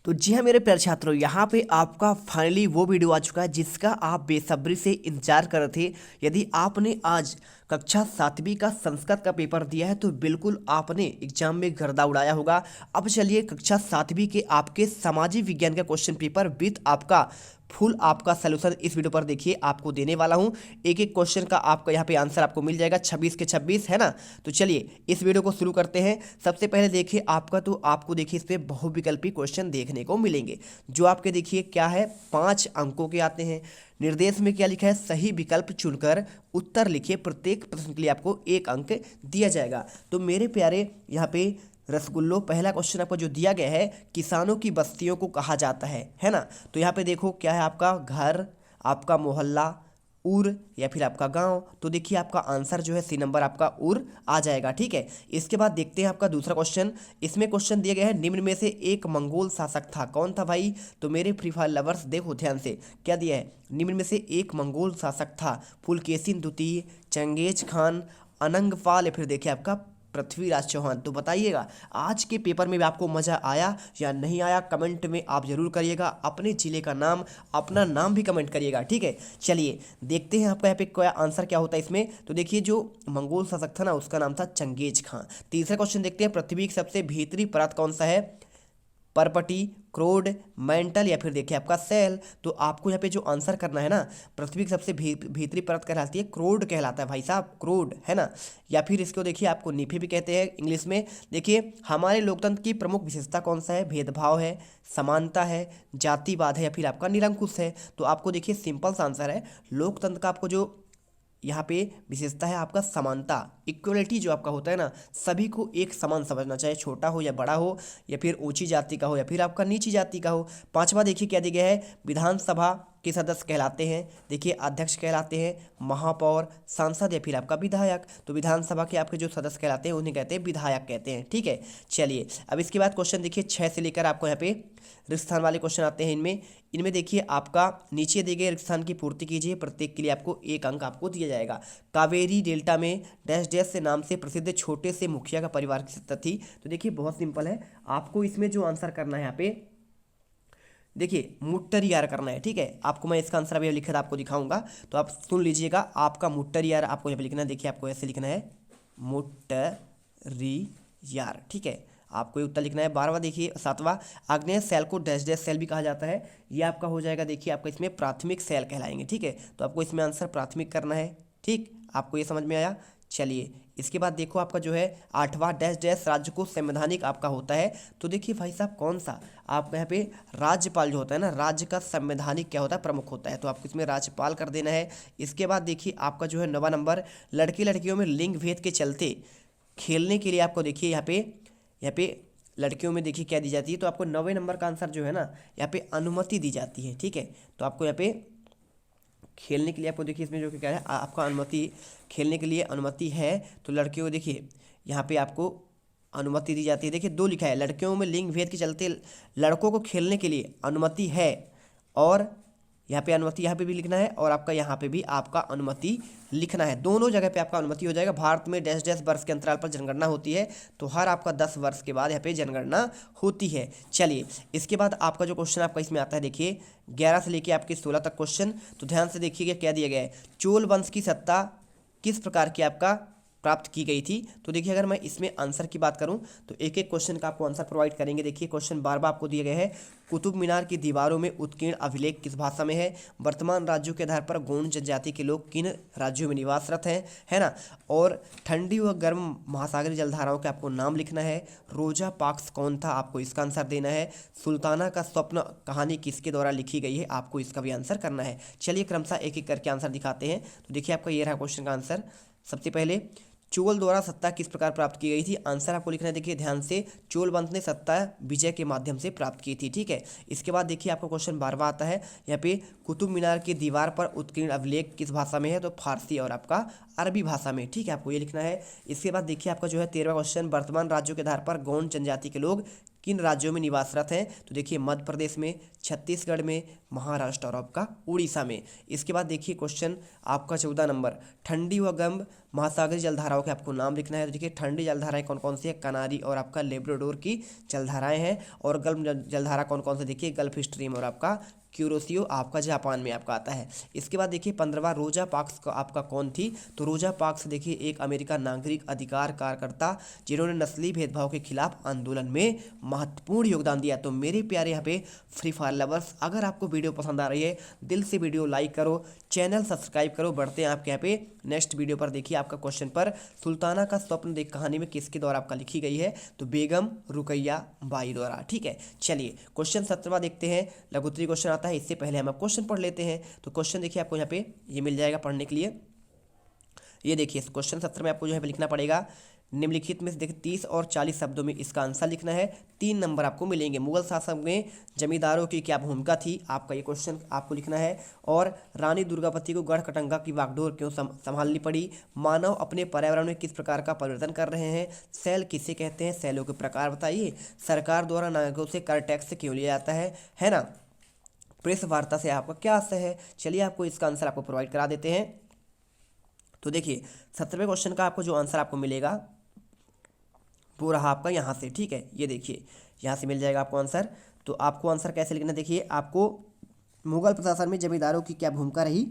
तो जी हाँ मेरे प्यारे छात्रों, यहाँ पे आपका फाइनली वो वीडियो आ चुका है जिसका आप बेसब्री से इंतजार कर रहे थे। यदि आपने आज कक्षा 7वीं का संस्कृत का पेपर दिया है तो बिल्कुल आपने एग्जाम में गर्दा उड़ाया होगा। अब चलिए कक्षा 7वीं के आपके सामाजिक विज्ञान का क्वेश्चन पेपर विथ आपका फुल आपका सलूशन इस वीडियो पर देखिए आपको देने वाला हूं। एक एक क्वेश्चन का आपका यहाँ पे आंसर आपको मिल जाएगा 26 के 26, है ना। तो चलिए इस वीडियो को शुरू करते हैं। सबसे पहले देखिए आपका, तो आपको देखिए इस पे बहुविकल्पी क्वेश्चन देखने को मिलेंगे जो आपके देखिए क्या है 5 अंकों के आते हैं। निर्देश में क्या लिखा है, सही विकल्प चुनकर उत्तर लिखिए, प्रत्येक प्रश्न के लिए आपको 1 अंक दिया जाएगा। तो मेरे प्यारे यहाँ पे रसगुल्लो, पहला क्वेश्चन आपको जो दिया गया है, किसानों की बस्तियों को कहा जाता है ना। तो यहाँ पे देखो क्या है, आपका घर, आपका मोहल्ला, उर या फिर आपका गांव। तो देखिए आपका आंसर जो है सी नंबर आपका उर आ जाएगा। ठीक है, इसके बाद देखते हैं आपका दूसरा क्वेश्चन। इसमें क्वेश्चन दिया गया है, निम्न में से एक मंगोल शासक था, कौन था भाई। तो मेरे फ्री फायर लवर्स देखो ध्यान से, क्या दिया है, निम्न में से एक मंगोल शासक था, पुलकेशिन द्वितीय, चंगेज खान, अनंगपाल या फिर देखिए आपका पृथ्वीराज चौहान। तो बताइएगा आज के पेपर में भी आपको मज़ा आया या नहीं आया, कमेंट में आप जरूर करिएगा। अपने जिले का नाम, अपना नाम भी कमेंट करिएगा। ठीक है, चलिए देखते हैं आपका यहाँ पे क्या आंसर क्या होता है इसमें। तो देखिए जो मंगोल शासक था ना, उसका नाम था चंगेज खां। तीसरा क्वेश्चन देखते हैं, पृथ्वी की सबसे भीतरी परत कौन सा है, परपटी, क्रोड, मेंटल या फिर देखिए आपका सेल। तो आपको यहाँ पे जो आंसर करना है ना, पृथ्वी की सबसे भीतरी परत कहलाती है, क्रोड कहलाता है भाई साहब, क्रोड, है ना। या फिर इसको देखिए आपको नीफे भी कहते हैं इंग्लिश में। देखिए हमारे लोकतंत्र की प्रमुख विशेषता कौन सा है, भेदभाव है, समानता है, जातिवाद है या फिर आपका निरंकुश है। तो आपको देखिए सिंपल सा आंसर है, लोकतंत्र का आपको जो यहाँ पे विशेषता है आपका समानता, इक्वलिटी जो आपका होता है ना, सभी को एक समान समझना, चाहे छोटा हो या बड़ा हो या फिर ऊंची जाति का हो या फिर आपका नीची जाति का हो। पांचवा देखिए क्या दिया गया है, विधानसभा के सदस्य कहलाते हैं, देखिए अध्यक्ष कहलाते हैं, महापौर, सांसद या फिर आपका विधायक। तो विधानसभा के आपके जो सदस्य कहलाते हैं उन्हें कहते हैं विधायक कहते हैं। ठीक है, चलिए अब इसके बाद क्वेश्चन देखिए 6 से लेकर आपको यहाँ पे रिक्त स्थान वाले क्वेश्चन आते हैं। इनमें इनमें देखिए आपका नीचे दिए गए रिक्त स्थान की पूर्ति कीजिए, प्रत्येक के लिए आपको 1 अंक आपको दिया जाएगा। कावेरी डेल्टा में डैश डैश से नाम से प्रसिद्ध छोटे से मुखिया का परिवार की सत्ता थी। तो देखिए बहुत सिंपल है, आपको इसमें जो आंसर करना है यहाँ पे देखिए मुट्टर यार करना है। ठीक है, आपको मैं इसका आंसर अभी लिखकर आपको दिखाऊंगा, तो आप सुन लीजिएगा। आपका मुट्टर यार आपको यहाँ पे लिखना है, देखिए आपको ऐसे लिखना है मुट्टरी यार। ठीक है, आपको ये उत्तर लिखना है। 12वां देखिए 7वां, आग्नेय सेल को डैश डैश सेल भी कहा जाता है, ये आपका हो जाएगा देखिए आपका इसमें प्राथमिक सेल कहलाएंगे। ठीक है, तो आपको इसमें आंसर प्राथमिक करना है। ठीक, आपको ये समझ में आया। चलिए इसके बाद देखो आपका जो है 8वां, डैश डैश राज्य को संवैधानिक आपका होता है। तो देखिए भाई साहब कौन सा, आपका यहाँ पे राज्यपाल जो होता है ना, राज्य का संवैधानिक क्या होता है, प्रमुख होता है, तो आपको इसमें राज्यपाल कर देना है। इसके बाद देखिए आपका जो है 9वां नंबर, लड़के लड़कियों में लिंग भेद के चलते खेलने के लिए आपको देखिए यहाँ पे लड़कियों में देखिए क्या दी जाती है। तो आपको 9वें नंबर का आंसर जो है ना, यहाँ पे अनुमति दी जाती है। ठीक है, तो आपको यहाँ पे खेलने के लिए आपको देखिए इसमें जो क्या है, आपका अनुमति, खेलने के लिए अनुमति है। तो लड़कियों को देखिए यहाँ पे आपको अनुमति दी जाती है। देखिए 2 लिखा है, लड़कियों में लिंग भेद के चलते लड़कों को खेलने के लिए अनुमति है, और यहाँ पे अनुमति यहाँ पे भी लिखना है, और आपका यहाँ पे भी आपका अनुमति लिखना है। दोनों जगह पे आपका अनुमति हो जाएगा। भारत में डैश डैश वर्ष के अंतराल पर जनगणना होती है, तो हर आपका 10 वर्ष के बाद यहाँ पे जनगणना होती है। चलिए इसके बाद आपका जो क्वेश्चन आपका इसमें आता है, देखिए 11 से लेके आपके 16 तक क्वेश्चन। तो ध्यान से देखिएगा क्या दिया गया है, चोल वंश की सत्ता किस प्रकार की आपका प्राप्त की गई थी। तो देखिए अगर मैं इसमें आंसर की बात करूं तो एक एक क्वेश्चन का आपको आंसर प्रोवाइड करेंगे। देखिए क्वेश्चन 12 आपको दिए गए हैं, कुतुब मीनार की दीवारों में उत्कीर्ण अभिलेख किस भाषा में है, वर्तमान राज्यों के आधार पर गौंड जनजाति के लोग किन राज्यों में निवासरत हैं, है ना, और ठंडी व गर्म महासागरीय जलधाराओं के आपको नाम लिखना है, रोजा पार्क्स कौन था, आपको इसका आंसर देना है, सुल्ताना का स्वप्न कहानी किसके द्वारा लिखी गई है, आपको इसका भी आंसर करना है। चलिए क्रमशः एक एक करके आंसर दिखाते हैं। तो देखिए आपका ये रहा क्वेश्चन का आंसर। सबसे पहले चोल द्वारा सत्ता किस प्रकार प्राप्त की गई थी, आंसर आपको लिखना है। देखिए ध्यान से, चोल वंश ने सत्ता विजय के माध्यम से प्राप्त की थी। ठीक है, इसके बाद देखिए आपका क्वेश्चन 12वां आता है, यहाँ पे कुतुब मीनार की दीवार पर उत्कीर्ण अभिलेख किस भाषा में है, तो फारसी और आपका अरबी भाषा में। ठीक है, आपको ये लिखना है। इसके बाद देखिए आपका जो है 13वां क्वेश्चन, वर्तमान राज्यों के आधार पर गौंड जनजाति के लोग किन राज्यों में निवासरत हैं? तो देखिए मध्य प्रदेश में, छत्तीसगढ़ में, महाराष्ट्र और आपका उड़ीसा में। इसके बाद देखिए क्वेश्चन आपका 14 नंबर, ठंडी व गर्म महासागरीय जलधाराओं के आपको नाम लिखना है। तो देखिए ठंडी जलधाराएं कौन कौन सी है? कनारी और आपका लेब्राडोर की जलधाराएं हैं। और गर्म जलधारा कौन कौन से? देखिए गल्फ स्ट्रीम और आपका क्यूरोसियो आपका जापान में आपका आता है। इसके बाद देखिए 15वां, रोजा पार्क्स का आपका कौन थी? तो रोजा पार्क्स देखिए एक अमेरिका नागरिक अधिकार कार्यकर्ता जिन्होंने नस्ली भेदभाव के खिलाफ आंदोलन में महत्वपूर्ण योगदान दिया। तो मेरे प्यारे यहाँ पे फ्री फायर लवर्स, अगर आपको वीडियो पसंद आ रही है दिल से वीडियो लाइक करो, चैनल सब्सक्राइब करो। बढ़ते हैं आपके यहाँ पे नेक्स्ट वीडियो पर। देखिए आपका क्वेश्चन पर, सुल्ताना का स्वप्न देख कहानी में किसके द्वारा आपका लिखी गई है? तो बेगम रुकैया बाई द्वारा। ठीक है, चलिए क्वेश्चन 17वां देखते हैं। लघुत्तरी क्वेश्चन आता है, इससे पहले हम क्वेश्चन पढ़ लेते हैं। तो क्वेश्चन देखिए आपको यहाँ पे ये मिल जाएगा पढ़ने के लिए। ये देखिए क्वेश्चन 17 में आपको जो है लिखना पड़ेगा, निम्नलिखित में से देखिए 30 और 40 शब्दों में इसका आंसर लिखना है। 3 नंबर आपको मिलेंगे। मुगल शासन में जमींदारों की क्या भूमिका थी? आपका ये क्वेश्चन आपको लिखना है। और रानी दुर्गावती को गढ़कटंगा की बागडोर क्यों संभालनी पड़ी? मानव अपने पर्यावरण में किस प्रकार का परिवर्तन कर रहे हैं? सेल किसे कहते हैं? सेलों के प्रकार बताइए। सरकार द्वारा नागरिकों से कर टैक्स क्यों लिया जाता है ना? प्रेस वार्ता से आपका क्या आशय है? चलिए आपको इसका आंसर आपको प्रोवाइड करा देते हैं। तो देखिए 17वें क्वेश्चन का आपको जो आंसर आपको मिलेगा वो रहा आपका यहाँ से। ठीक है, ये देखिए यहाँ से मिल जाएगा आपको आंसर। तो आपको आंसर कैसे लिखना, देखिए आपको मुगल प्रशासन में जमींदारों की क्या भूमिका रही?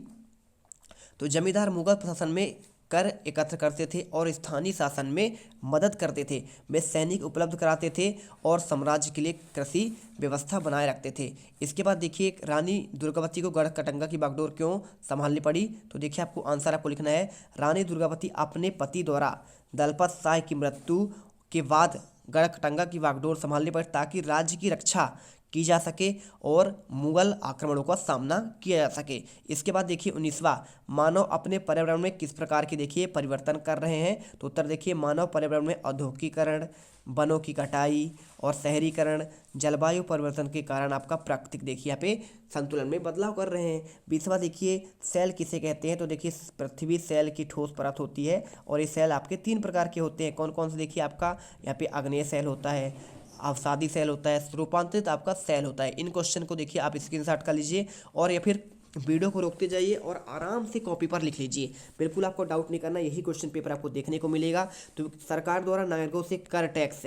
तो जमींदार मुगल प्रशासन में कर एकत्र करते थे और स्थानीय शासन में मदद करते थे। वे सैनिक उपलब्ध कराते थे और साम्राज्य के लिए कृषि व्यवस्था बनाए रखते थे। इसके बाद देखिए रानी दुर्गावती को गढ़कटंगा की बागडोर क्यों संभालनी पड़ी? तो देखिए आपको आंसर आपको लिखना है, रानी दुर्गावती अपने पति द्वारा दलपत शाह की मृत्यु के बाद गढ़कटंगा की बागडोर संभालनी पड़ी ताकि राज्य की रक्षा की जा सके और मुगल आक्रमणों का सामना किया जा सके। इसके बाद देखिए 19वां, मानव अपने पर्यावरण में किस प्रकार के देखिए परिवर्तन कर रहे हैं? तो उत्तर देखिए मानव पर्यावरण में औद्योगिकीकरण, वनों की कटाई और शहरीकरण, जलवायु परिवर्तन के कारण आपका प्राकृतिक देखिए यहाँ पे संतुलन में बदलाव कर रहे हैं। 20वां देखिए सेल किसे कहते हैं? तो देखिए पृथ्वी सेल की ठोस परत होती है और ये सेल आपके 3 प्रकार के होते हैं। कौन कौन से? देखिए आपका यहाँ पे आग्नेय सेल होता है, अवसादी सेल होता है, रूपांतरित आपका सेल होता है। इन क्वेश्चन को देखिए आप स्क्रीनशॉट कर लीजिए और या फिर वीडियो को रोकते जाइए और आराम से कॉपी पर लिख लीजिए। बिल्कुल आपको डाउट नहीं करना, यही क्वेश्चन पेपर आपको देखने को मिलेगा। तो सरकार द्वारा नागरिकों से कर टैक्स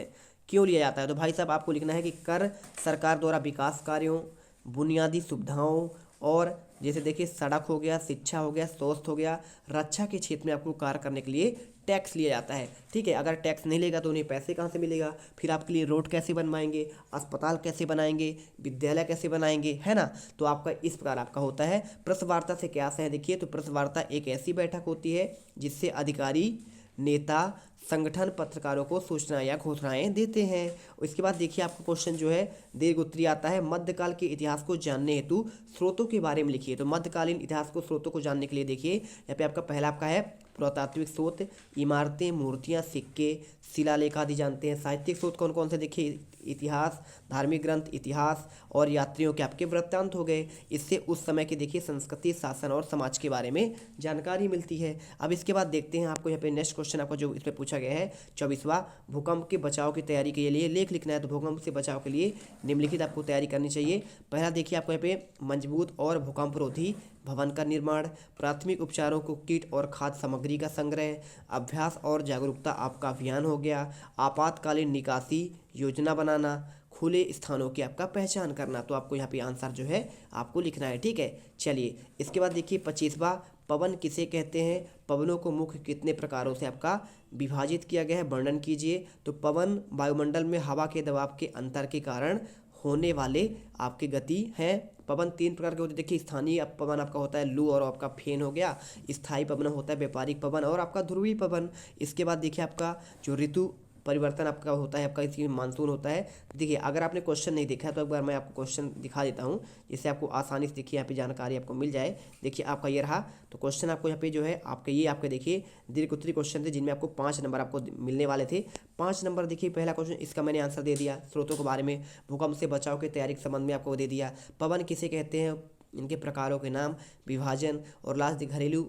क्यों लिया जाता है? तो भाई साहब आपको लिखना है कि कर सरकार द्वारा विकास कार्यों, बुनियादी सुविधाओं और जैसे देखिए सड़क हो गया, शिक्षा हो गया, स्वास्थ्य हो गया, रक्षा के क्षेत्र में आपको कार्य करने के लिए टैक्स लिया जाता है। ठीक है, अगर टैक्स नहीं लेगा तो उन्हें पैसे कहाँ से मिलेगा? फिर आपके लिए रोड कैसे बनवाएंगे, अस्पताल कैसे बनाएंगे, विद्यालय कैसे बनाएंगे, है ना? तो आपका इस प्रकार आपका होता है। प्रेस वार्ता से क्या है? देखिए तो प्रेस वार्ता एक ऐसी बैठक होती है जिससे अधिकारी, नेता, संगठन पत्रकारों को सूचना या घोषणाएं देते हैं। इसके बाद देखिए आपका क्वेश्चन जो है दीर्घ उत्तरीय आता है, मध्यकाल के इतिहास को जानने हेतु स्रोतों के बारे में लिखिए। तो मध्यकालीन इतिहास को स्रोतों को जानने के लिए देखिए यहाँ पे आपका पहला आपका है पुरातात्विक स्रोत, इमारतें, मूर्तियां, सिक्के, शिलालेख आदि जानते हैं। साहित्यिक स्रोत कौन कौन से? देखिए इतिहास, धार्मिक ग्रंथ, इतिहास और यात्रियों के आपके वृत्तांत हो गए। इससे उस समय के देखिए संस्कृति, शासन और समाज के बारे में जानकारी मिलती है। अब इसके बाद देखते हैं आपको यहाँ पे नेक्स्ट क्वेश्चन आपको जो इसमें पूछा गया है 24वां, भूकंप के बचाव की तैयारी के लिए लेख लिखना है। तो भूकंप से बचाव के लिए निम्नलिखित आपको तैयारी करनी चाहिए। पहला देखिए आपको यहाँ पे मजबूत और भूकंपरोधी भवन का निर्माण, प्राथमिक उपचारों को किट और खाद्य सामग्री का संग्रह, अभ्यास और जागरूकता आपका अभियान हो गया, आपातकालीन निकासी योजना बनाना, खुले स्थानों की आपका पहचान करना। तो आपको यहाँ पे आंसर जो है आपको लिखना है। ठीक है, चलिए इसके बाद देखिए 25वां, पवन किसे कहते हैं? पवनों को मुख्य कितने प्रकारों से आपका विभाजित किया गया है, वर्णन कीजिए। तो पवन वायुमंडल में हवा के दबाव के अंतर के कारण होने वाले आपकी गति हैं। पवन 3 प्रकार के होते हैं। देखिए स्थानीय पवन आपका होता है लू और आपका फेन हो गया, स्थायी पवन होता है व्यापारिक पवन और आपका ध्रुवीय पवन। इसके बाद देखिए आपका जो ऋतु परिवर्तन आपका होता है, आपका इसमें मानसून होता है। देखिए अगर आपने क्वेश्चन नहीं देखा तो एक बार मैं आपको क्वेश्चन दिखा देता हूँ जिससे आपको आसानी से देखिए यहाँ पे जानकारी आपको मिल जाए। देखिए आपका ये रहा। तो क्वेश्चन आपको यहाँ पे जो है आपके ये आपके देखिए दीर्घ उत्तरीय क्वेश्चन थे जिनमें आपको 5 नंबर आपको मिलने वाले थे। 5 नंबर देखिए पहला क्वेश्चन इसका मैंने आंसर दे दिया, स्रोतों के बारे में, भूकंप से बचाव की तैयारी के संबंध में आपको दे दिया, पवन किसे कहते हैं, इनके प्रकारों के नाम, विभाजन और लास्ट घरेलू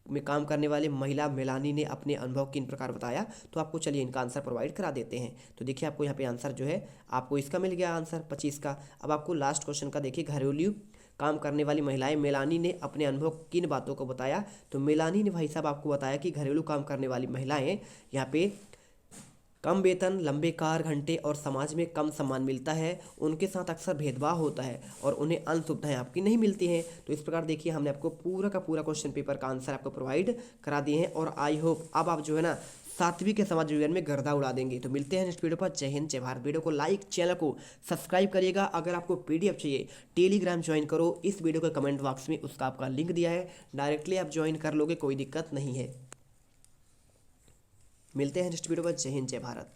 में काम करने वाली महिला मेलानी ने अपने अनुभव किन प्रकार बताया। तो आपको चलिए इनका आंसर प्रोवाइड करा देते हैं। तो देखिए आपको यहाँ पे आंसर जो है आपको इसका मिल गया आंसर 25 का। अब आपको लास्ट क्वेश्चन का देखिए, घरेलू काम करने वाली महिलाएं मेलानी ने अपने अनुभव किन बातों को बताया। तो मेलानी ने भाई साहब आपको बताया कि घरेलू काम करने वाली महिलाएं यहाँ पे कम वेतन, लंबे कार घंटे और समाज में कम सम्मान मिलता है, उनके साथ अक्सर भेदभाव होता है और उन्हें अन्य सुविधाएं आपकी नहीं मिलती हैं। तो इस प्रकार देखिए हमने आपको पूरा का पूरा क्वेश्चन पेपर का आंसर आपको प्रोवाइड करा दिए हैं और आई होप अब आप जो है ना 7वीं के समाज विज्ञान में गर्दा उड़ा देंगे। तो मिलते हैं नेक्स्ट वीडियो पर। जय हिंद, जय भारत। वीडियो को लाइक, चैनल को सब्सक्राइब करिएगा। अगर आपको पीडीएफ चाहिए, टेलीग्राम ज्वाइन करो, इस वीडियो के कमेंट बॉक्स में उसका आपका लिंक दिया है, डायरेक्टली आप ज्वाइन कर लोगे, कोई दिक्कत नहीं है। मिलते हैं नेक्स्ट वीडियो पर। जय हिंद, जय भारत।